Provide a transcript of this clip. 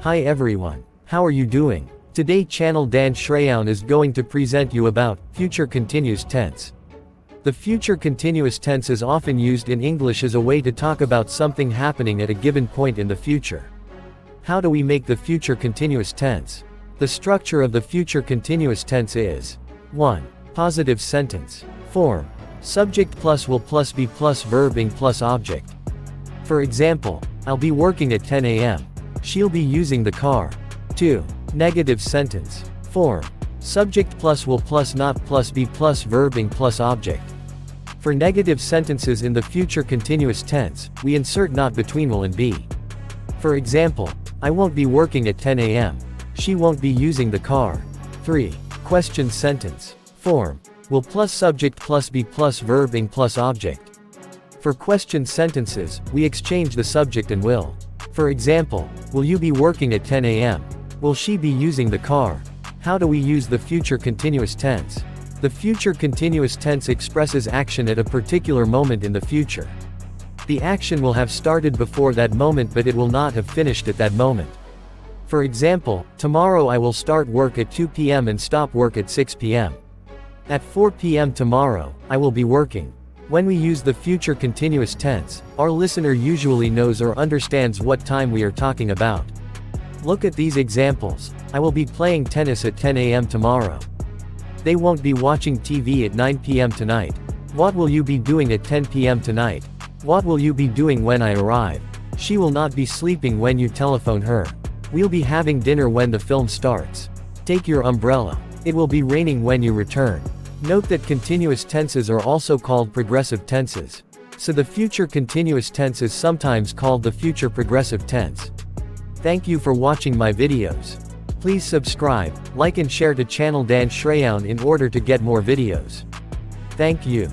Hi everyone. How are you doing? Today channel Dan Sreyoun is going to present you about future continuous tense. The future continuous tense is often used in English as a way to talk about something happening at a given point in the future. How do we make the future continuous tense? The structure of the future continuous tense is 1. Positive sentence. Form. Subject plus will plus be plus verb ing plus object. For example, I'll be working at 10 a.m. She'll be using the car. 2. Negative sentence. Form. Subject plus will plus not plus be plus verb ing plus object. For negative sentences in the future continuous tense, we insert not between will and be. For example, I won't be working at 10 a.m. She won't be using the car. 3. Question sentence. Form. Will plus subject plus be plus verb ing plus object. For question sentences, we exchange the subject and will. For example, will you be working at 10 a.m.? Will she be using the car? How do we use the future continuous tense? The future continuous tense expresses action at a particular moment in the future. The action will have started before that moment but it will not have finished at that moment. For example, tomorrow I will start work at 2 p.m. and stop work at 6 p.m. At 4 p.m. tomorrow, I will be working. When we use the future continuous tense, our listener usually knows or understands what time we are talking about. Look at these examples. I will be playing tennis at 10 a.m. tomorrow. They won't be watching TV at 9 p.m. tonight. What will you be doing at 10 p.m. tonight? What will you be doing when I arrive? She will not be sleeping when you telephone her. We'll be having dinner when the film starts. Take your umbrella. It will be raining when you return. Note that continuous tenses are also called progressive tenses. So the future continuous tense is sometimes called the future progressive tense. Thank you for watching my videos. Please subscribe, like and share to channel Dan Sreyoun in order to get more videos. Thank you.